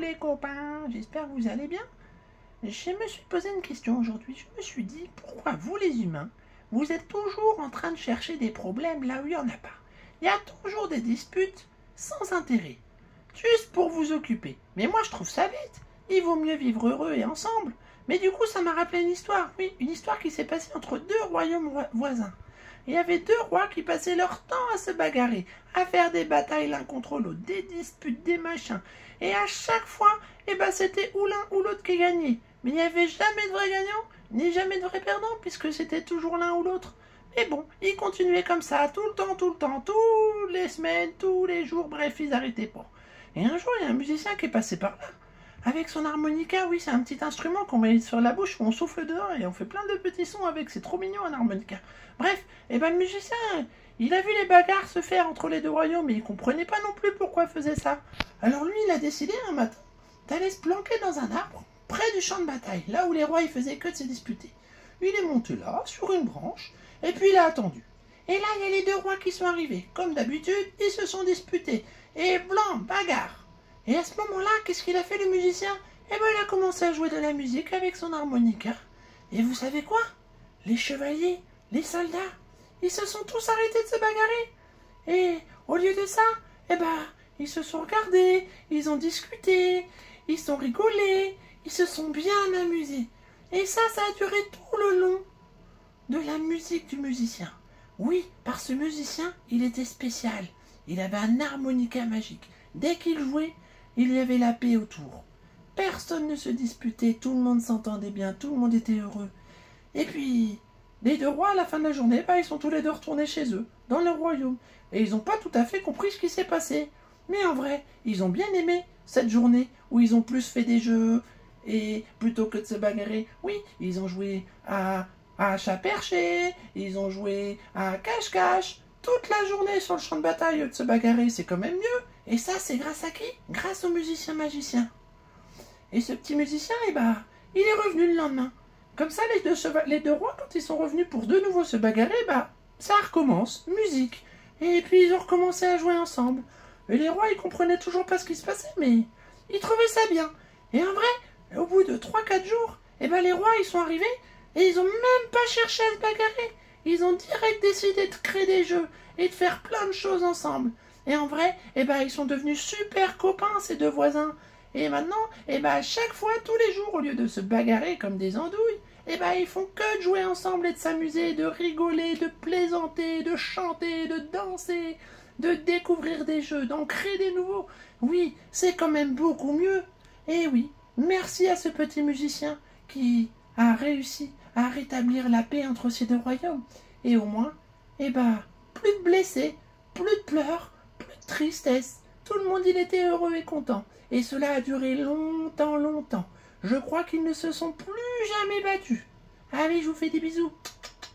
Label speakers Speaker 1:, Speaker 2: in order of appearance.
Speaker 1: les copains, j'espère que vous allez bien. Je me suis posé une question aujourd'hui, je me suis dit, pourquoi vous les humains, vous êtes toujours en train de chercher des problèmes là où il n'y en a pas. Il y a toujours des disputes sans intérêt, juste pour vous occuper. Mais moi je trouve ça bête, il vaut mieux vivre heureux et ensemble. Mais du coup ça m'a rappelé une histoire, oui, une histoire qui s'est passée entre deux royaumes voisins. Il y avait deux rois qui passaient leur temps à se bagarrer, à faire des batailles l'un contre l'autre, des disputes, des machins. Et à chaque fois, c'était ou l'un ou l'autre qui gagnait. Mais il n'y avait jamais de vrai gagnant, ni jamais de vrai perdant, puisque c'était toujours l'un ou l'autre. Mais bon, ils continuaient comme ça, tout le temps, toutes les semaines, tous les jours, bref, ils n'arrêtaient pas. Et un jour, il y a un musicien qui est passé par là, avec son harmonica. Oui, c'est un petit instrument qu'on met sur la bouche, où on souffle dedans et on fait plein de petits sons avec, c'est trop mignon un harmonica. Bref, le musicien, il a vu les bagarres se faire entre les deux royaumes, mais il comprenait pas non plus pourquoi il faisait ça. Alors lui, il a décidé un matin d'aller se planquer dans un arbre, près du champ de bataille, là où les rois ils faisaient que de se disputer. Il est monté là, sur une branche, et puis il a attendu. Et là, il y a les deux rois qui sont arrivés. Comme d'habitude, ils se sont disputés. Et blanc, bagarre. Et à ce moment-là, qu'est-ce qu'il a fait le musicien? Il a commencé à jouer de la musique avec son harmonica. Et vous savez quoi? Les chevaliers, les soldats, ils se sont tous arrêtés de se bagarrer. Et au lieu de ça, ils se sont regardés, ils ont discuté, ils sont rigolés, ils se sont bien amusés. Et ça a duré tout le long de la musique du musicien. Oui, par ce musicien, il était spécial. Il avait un harmonica magique. Dès qu'il jouait, il y avait la paix autour. Personne ne se disputait, tout le monde s'entendait bien, tout le monde était heureux. Et puis, les deux rois, à la fin de la journée, ils sont tous les deux retournés chez eux, dans leur royaume. Et ils n'ont pas tout à fait compris ce qui s'est passé. Mais en vrai, ils ont bien aimé cette journée où ils ont plus fait des jeux. Et plutôt que de se bagarrer, oui, ils ont joué à chat perché, ils ont joué à cache-cache. Toute la journée sur le champ de bataille de se bagarrer, c'est quand même mieux. Et ça, c'est grâce à qui? Grâce au musicien magicien. Et ce petit musicien, il est revenu le lendemain. Comme ça, les deux rois, quand ils sont revenus pour de nouveau se bagarrer, ça recommence, musique. Et puis ils ont recommencé à jouer ensemble. Et les rois, ils comprenaient toujours pas ce qui se passait, mais ils trouvaient ça bien. Et en vrai, au bout de 3-4 jours, les rois, ils sont arrivés et ils ont même pas cherché à se bagarrer. Ils ont direct décidé de créer des jeux et de faire plein de choses ensemble. Et en vrai, ils sont devenus super copains, ces deux voisins. Et maintenant, à chaque fois, tous les jours, au lieu de se bagarrer comme des andouilles, ils font que de jouer ensemble et de s'amuser, de rigoler, de plaisanter, de chanter, de danser, de découvrir des jeux, d'en créer des nouveaux. Oui, c'est quand même beaucoup mieux. Et oui, merci à ce petit musicien qui a réussi à rétablir la paix entre ces deux royaumes. Et au moins, plus de blessés, plus de pleurs, plus de tristesse. Tout le monde, il était heureux et content. Et cela a duré longtemps. Je crois qu'ils ne se sont plus jamais battus. Allez, je vous fais des bisous.